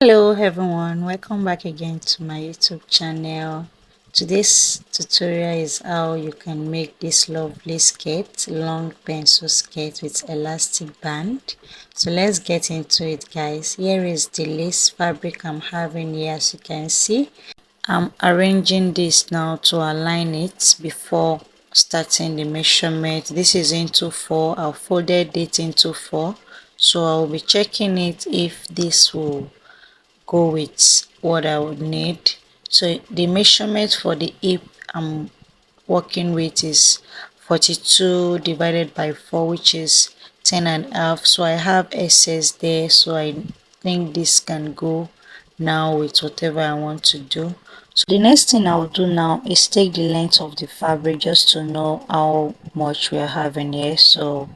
Hello everyone, welcome back again to my YouTube channel. Today's tutorial is how you can make this lovely skirt, long pencil skirt with elastic band. So let's get into it, guys. Here is the lace fabric I'm having here. As you can see, I'm arranging this now to align it before starting the measurement. This is into 4. I've folded it into 4, so I'll be checking it if this will go with what I would need. So the measurement for the hip I'm working with is 42 divided by 4, which is 10.5. So I have excess there, so I think this can go now with whatever I want to do. So the next thing I'll do now is take the length of the fabric just to know how much we are having here. So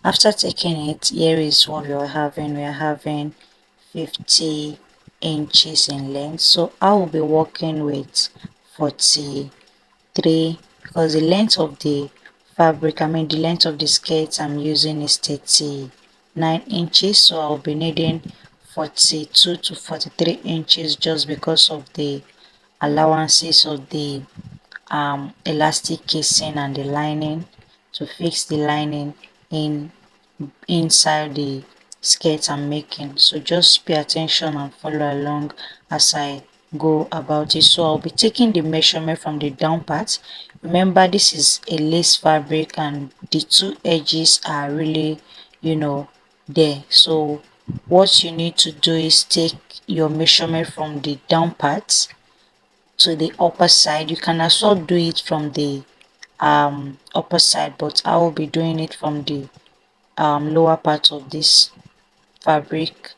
after taking it, here is what we are having. We are having 50 inches in length, so I will be working with 43 because the length of the fabric, the length of the skirt I'm using is 39 inches, so I'll be needing 42 to 43 inches just because of the allowances of the elastic casing and the lining to fix the lining in inside the skirt I'm making. So just pay attention and follow along as I go about it. So I'll be taking the measurement from the down part. Remember, this is a lace fabric and the two edges are really, there. So what you need to do is take your measurement from the down part to the upper side. You can also do it from the upper side, but I will be doing it from the lower part of this fabric.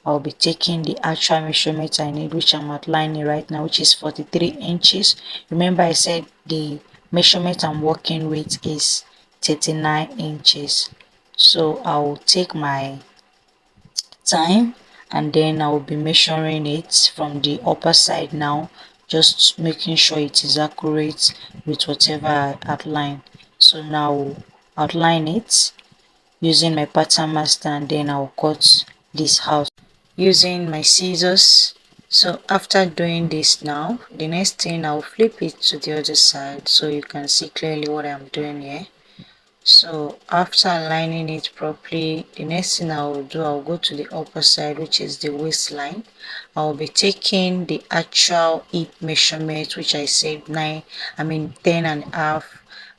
I'll be taking the actual measurement I need, which I'm outlining right now, which is 43 inches. Remember, I said the measurement I'm working with is 39 inches. So I'll take my time and then I'll be measuring it from the upper side now, just making sure it is accurate with whatever I outline. So now I'll outline it using my pattern master, and then I'll cut this out using my scissors. So after doing this now, the next thing, I'll flip it to the other side so you can see clearly what I'm doing here. So after aligning it properly, the next thing I will do, I'll go to the upper side, which is the waistline. I'll be taking the actual hip measurement, which I said 10.5,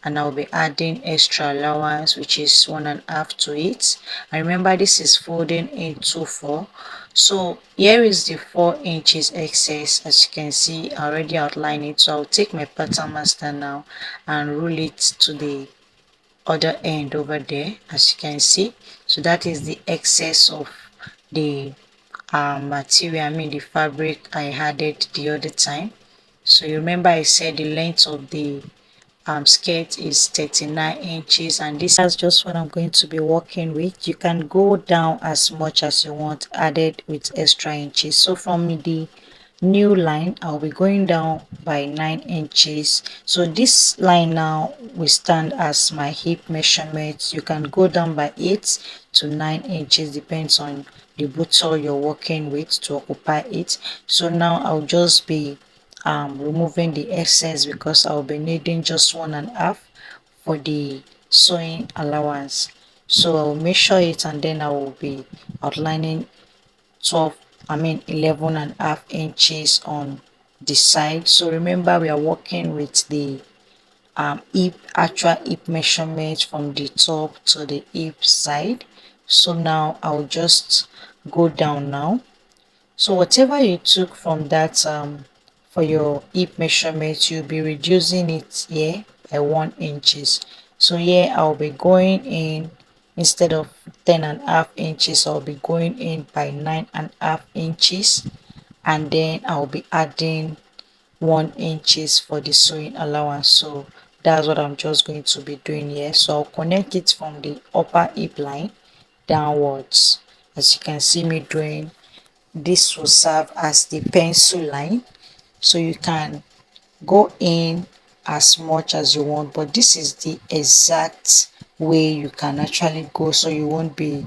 and I'll be adding extra allowance, which is 1.5 to it. And remember, this is folding into 4. So here is the 4 inches excess. As you can see, I already outlined it. So I'll take my pattern master now and rule it to the other end over there, as you can see. So that is the excess of the material, the fabric I added the other time. So you remember I said the length of the skirt is 39 inches, and this is just what I'm going to be working with. You can go down as much as you want, added with extra inches. So from the new line, I'll be going down by 9 inches. So this line now will stand as my hip measurement. You can go down by 8 to 9 inches, depends on the bottle you're working with to occupy it. So now I'll just be removing the excess because I'll be needing just 1.5 for the sewing allowance. So I'll measure it and then I will be outlining 11.5 inches on the side. So remember, we are working with the actual hip measurement from the top to the hip side. So now I'll just go down now. So whatever you took from that for your hip measurement, you'll be reducing it here by 1 inches. So here I'll be going in, instead of 10.5 inches, I'll be going in by 9.5 inches, and then I'll be adding 1 inches for the sewing allowance. So that's what I'm just going to be doing here. So I'll connect it from the upper hip line downwards, as you can see me doing. This will serve as the pencil line, so you can go in as much as you want, but this is the exact way you can actually go, so you won't be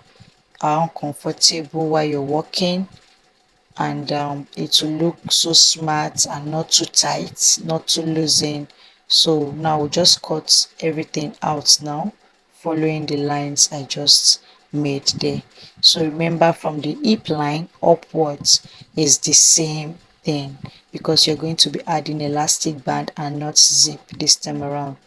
uncomfortable while you're working. and it will look so smart and not too tight, not too loosened. So now we'll just cut everything out now, following the lines I just made there. So remember, from the hip line upwards is the same thing, because you're going to be adding elastic band and not zip this time around.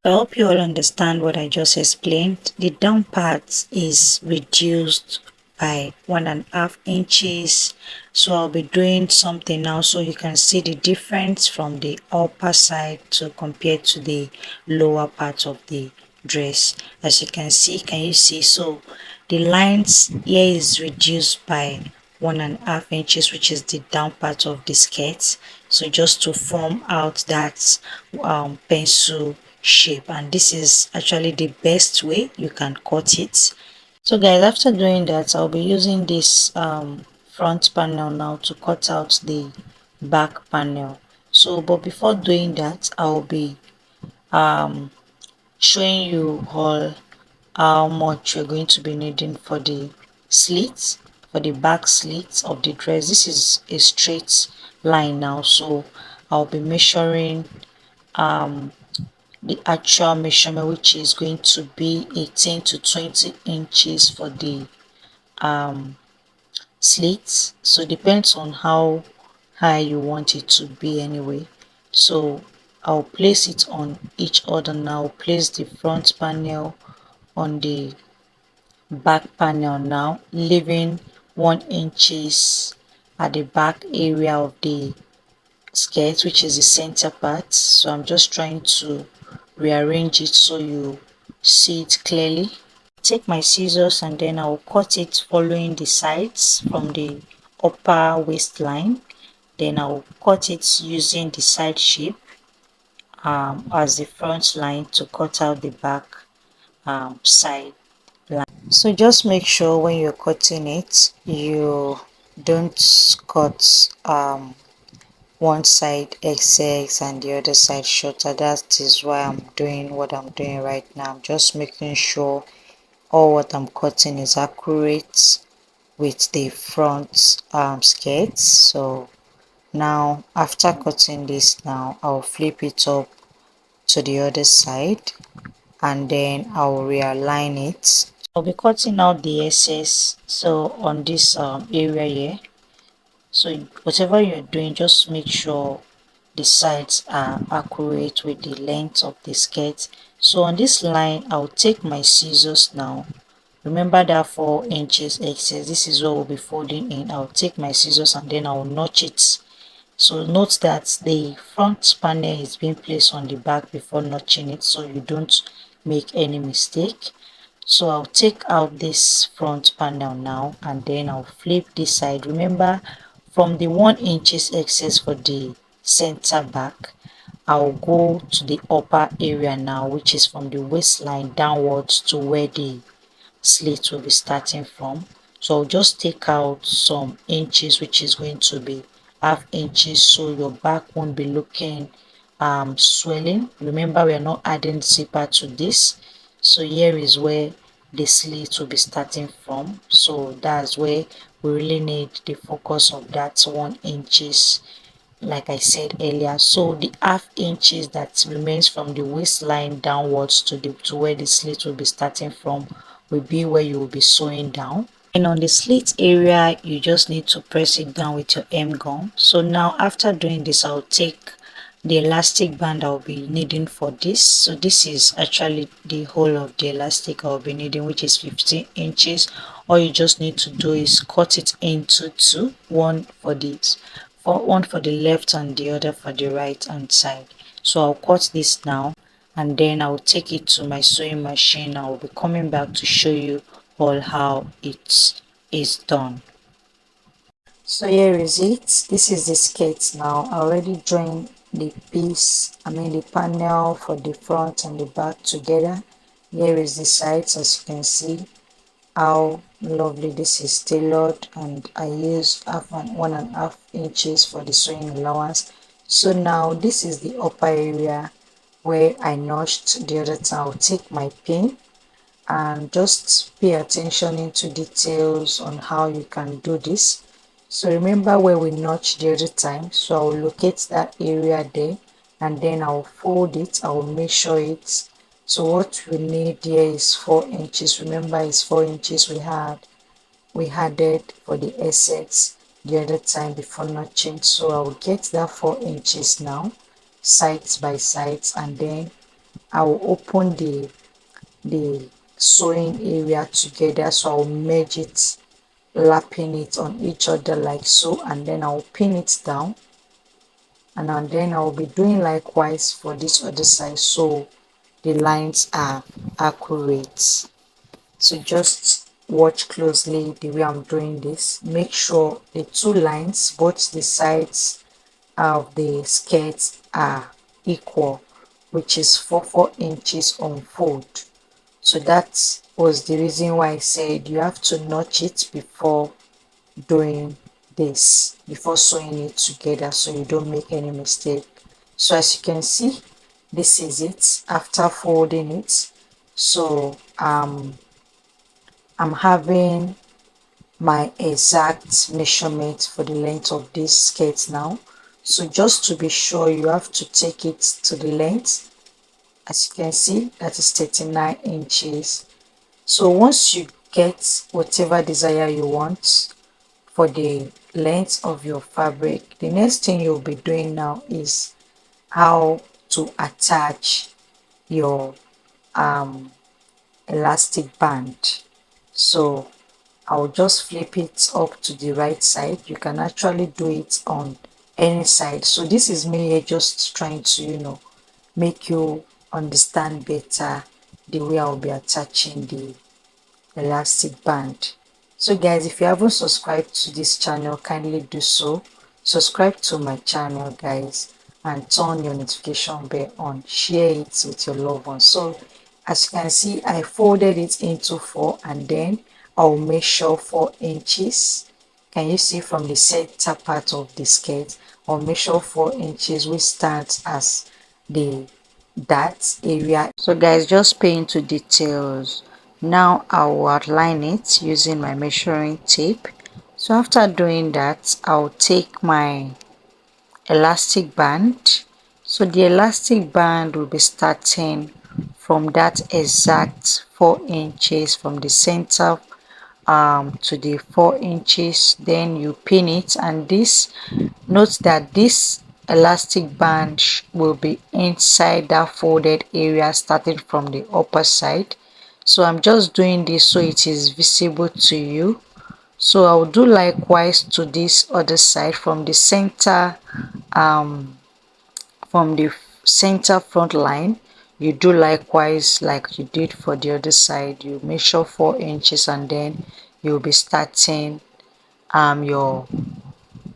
I hope you all understand what I just explained. The down part is reduced by 1.5 inches. So I'll be doing something now so you can see the difference from the upper side to compared to the lower part of the dress. As you can see, can you see? So the lines here is reduced by 1.5 inches, which is the down part of the skirt. So just to form out that pencil shape, and this is actually the best way you can cut it. So guys, after doing that, I'll be using this front panel now to cut out the back panel. So but before doing that, I'll be showing you all how much you're going to be needing for the slits, for the back slits of the dress. This is a straight line now, so I'll be measuring the actual measurement, which is going to be 18 to 20 inches for the slits. So depends on how high you want it to be anyway. So I'll place it on each other now. Place the front panel on the back panel now, leaving 1 inches at the back area of the skirt, which is the center part. So I'm just trying to rearrange it so you see it clearly. Take my scissors and then I'll cut it following the sides from the upper waistline. Then I'll cut it using the side shape as the front line to cut out the back side line. So just make sure when you're cutting it, you don't cut one side excess and the other side shorter. That is why I'm doing what I'm doing right now. I'm just making sure all what I'm cutting is accurate with the front skirt. So now after cutting this, now I'll flip it up to the other side and then I'll realign it. I'll be cutting out the excess so on this area here. So whatever you're doing, just make sure the sides are accurate with the length of the skirt. So on this line, I'll take my scissors now. Remember that 4 inches excess, this is what we'll be folding in. I'll take my scissors and then I'll notch it. So note that the front panel is being placed on the back before notching it, so you don't make any mistake. So I'll take out this front panel now and then I'll flip this side. Remember, from the 1 inches excess for the center back, I'll go to the upper area now, which is from the waistline downwards to where the slit will be starting from. So I'll just take out some inches, which is going to be half inches, so your back won't be looking swelling. Remember, we are not adding zipper to this, so here is where the slit will be starting from. So that's where we really need the focus of that 1 inches, like I said earlier. So the half inches that remains from the waistline downwards to where the slit will be starting from will be where you will be sewing down. And on the slit area, you just need to press it down with your hem gun. So now after doing this, I'll take the elastic band I'll be needing for this. So this is actually the whole of the elastic I'll be needing, which is 15 inches. All you just need to do is cut it into two, one for the left and the other for the right hand side. So I'll cut this now and then I'll take it to my sewing machine. I'll be coming back to show you all how it is done. So here is it. This is the skirt now. I already joined the the panel for the front and the back together. Here is the sides, as you can see how lovely this is tailored, and I used 1.5 inches for the sewing allowance. So now this is the upper area where I notched the other time. I'll take my pin and just pay attention into details on how you can do this. So remember where we notched the other time, so I'll locate that area there and then I'll fold it. I'll measure it. So what we need here is 4 inches. Remember, it's 4 inches we added for the essence the other time before notching. So I'll get that 4 inches now, sides by sides, and then I'll open the sewing area together. So I'll merge it, lapping it on each other like so, and then I'll pin it down, and then I'll be doing likewise for this other side so the lines are accurate. So just watch closely the way I'm doing this. Make sure the two lines, both the sides of the skirt, are equal, which is 4 inches on fold. So that was the reason why I said you have to notch it before doing this, before sewing it together, so you don't make any mistake. So as you can see, this is it after folding it. So I'm having my exact measurement for the length of this skirt now. So just to be sure, you have to take it to the length. As you can see, that is 39 inches. So once you get whatever desire you want for the length of your fabric, the next thing you'll be doing now is how to attach your elastic band. So I'll just flip it up to the right side. You can actually do it on any side. So this is me here just trying to, make you understand better the way I'll be attaching the elastic band. So guys, if you haven't subscribed to this channel, kindly do so. Subscribe to my channel, guys, and turn your notification bell on. Share it with your loved ones. So as you can see, I folded it into 4 and then I'll measure 4 inches. Can you see from the center part of the skirt? I'll measure 4 inches, which stands as the that area. So guys, just pay into details. Now I'll outline it using my measuring tape. So after doing that, I'll take my elastic band. So the elastic band will be starting from that exact 4 inches from the center to the 4 inches. Then you pin it, and this, note that this elastic band will be inside that folded area starting from the upper side. So I'm just doing this so it is visible to you. So I'll do likewise to this other side from the center, from the center front line. You do likewise like you did for the other side. You measure 4 inches and then you'll be starting your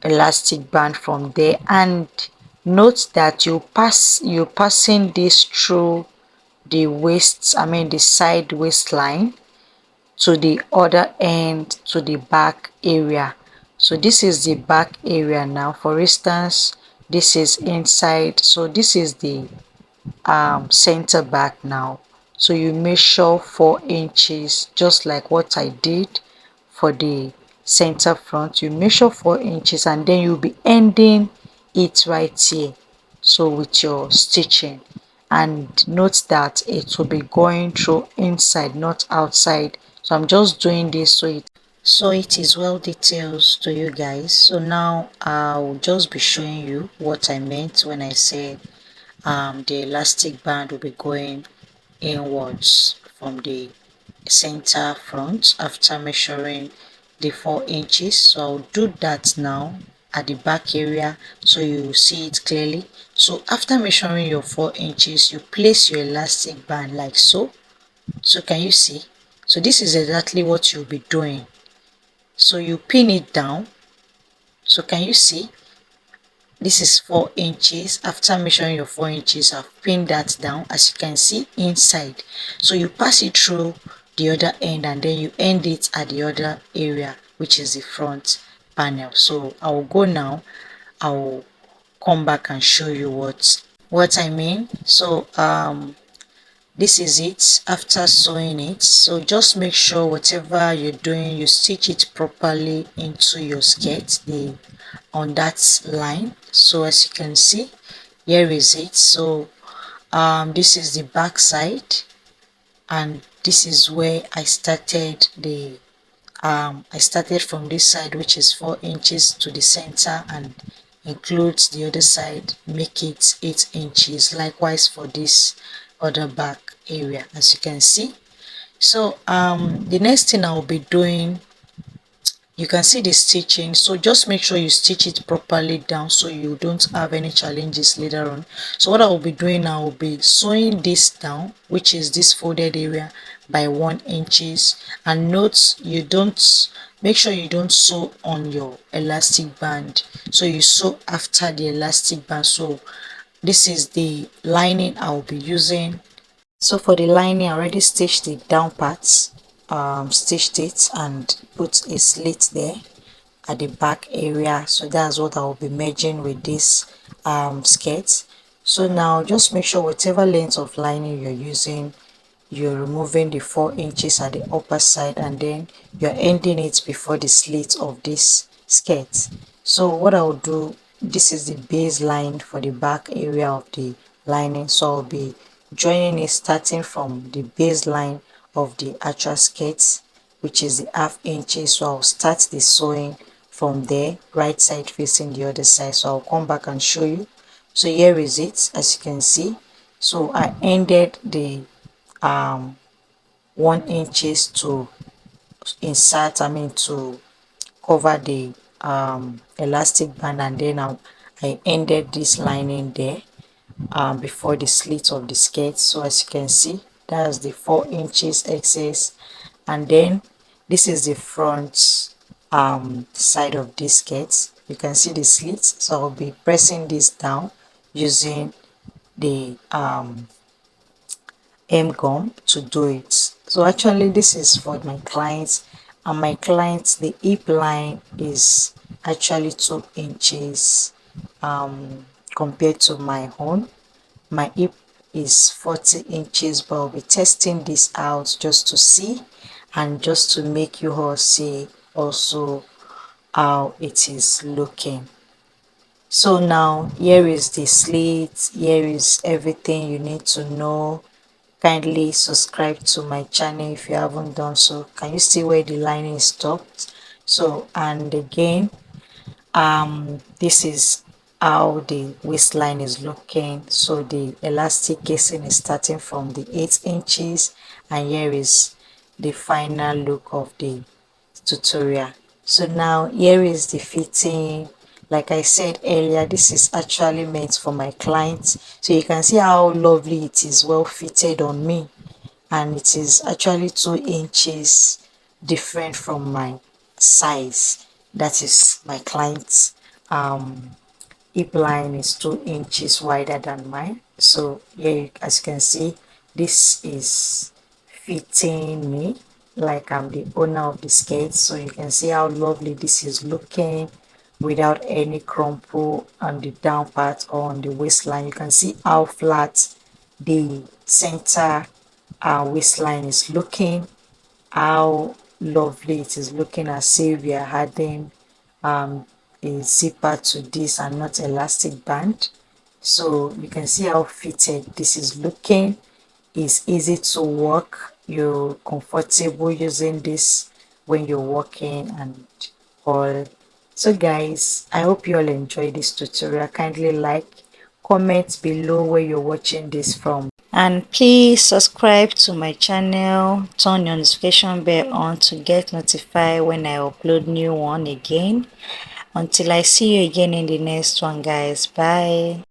elastic band from there. And note that you passing this through the waist, the side waistline, to the other end, to the back area. So this is the back area now. For instance, this is inside, so this is the center back now. So you measure 4 inches just like what I did for the center front. You measure 4 inches and then you'll be ending it right here, so with your stitching. And note that it will be going through inside, not outside. So I'm just doing this so it is well detailed to you guys. So now I'll just be showing you what I meant when I said the elastic band will be going inwards from the center front after measuring the 4 inches. So I'll do that now at the back area so you see it clearly. So after measuring your 4 inches, you place your elastic band like so. So can you see? So this is exactly what you'll be doing. So you pin it down. So can you see? This is 4 inches. After measuring your 4 inches, I've pinned that down, as you can see inside. So you pass it through the other end and then you end it at the other area, which is the front panel. So I will go now. I will come back and show you what I mean. So this is it after sewing it. So just make sure whatever you're doing, you stitch it properly into your skirt, the on that line. So as you can see, here is it. So this is the back side, and this is where I started the I started from this side, which is 4 inches to the center, and includes the other side, make it 8 inches. Likewise for this other back area, as you can see. So the next thing I will be doing, you can see the stitching, so just make sure you stitch it properly down so you don't have any challenges later on. So what I will be doing now will be sewing this down, which is this folded area, by 1 inches. And note, you don't, make sure you don't sew on your elastic band, so you sew after the elastic band. So this is the lining I will be using. So for the lining, I already stitched the down parts, stitched it and put a slit there at the back area. So that's what I will be merging with this skirt. So now just make sure whatever length of lining you're using, you're removing the 4 inches at the upper side, and then you're ending it before the slit of this skirt. So what I'll do, this is the baseline for the back area of the lining, so I'll be joining it starting from the baseline of the actual skirt, which is the half inches. So I'll start the sewing from there, right side facing the other side. So I'll come back and show you. So here is it, as you can see. So I ended the 1 inches to insert, to cover the elastic band, and then I ended this lining there before the slit of the skirt. So as you can see, that's the 4 inches excess, and then this is the front side of this skirt. You can see the slit, so I'll be pressing this down using the gum to do it. So actually this is for my clients, and my clients, the hip line is actually 2 inches compared to my own. My hip is 40 inches, but I'll be testing this out just to see, and just to make you all see also how it is looking. So now here is the slit, here is everything you need to know. Kindly subscribe to my channel if you haven't done so. Can you see where the lining stopped? So, and again, this is how the waistline is looking. So the elastic casing is starting from the 8 inches, and here is the final look of the tutorial. So now here is the fitting. Like I said earlier, this is actually meant for my clients, so you can see how lovely it is, well fitted on me, and it is actually 2 inches different from my size. That is my client's hip line is 2 inches wider than mine. So here, as you can see, this is fitting me like I'm the owner of the skirt. So you can see how lovely this is looking without any crumple on the down part or on the waistline. You can see how flat the center waistline is looking, how lovely it is looking, as if we are adding a zipper to this and not elastic band. So you can see how fitted this is looking. It's easy to work, you're comfortable using this when you're working and all. So guys, I hope you all enjoyed this tutorial. Kindly like, comment below where you're watching this from, and please subscribe to my channel, turn your notification bell on to get notified when I upload new one again. Until I see you again in the next one, guys. Bye.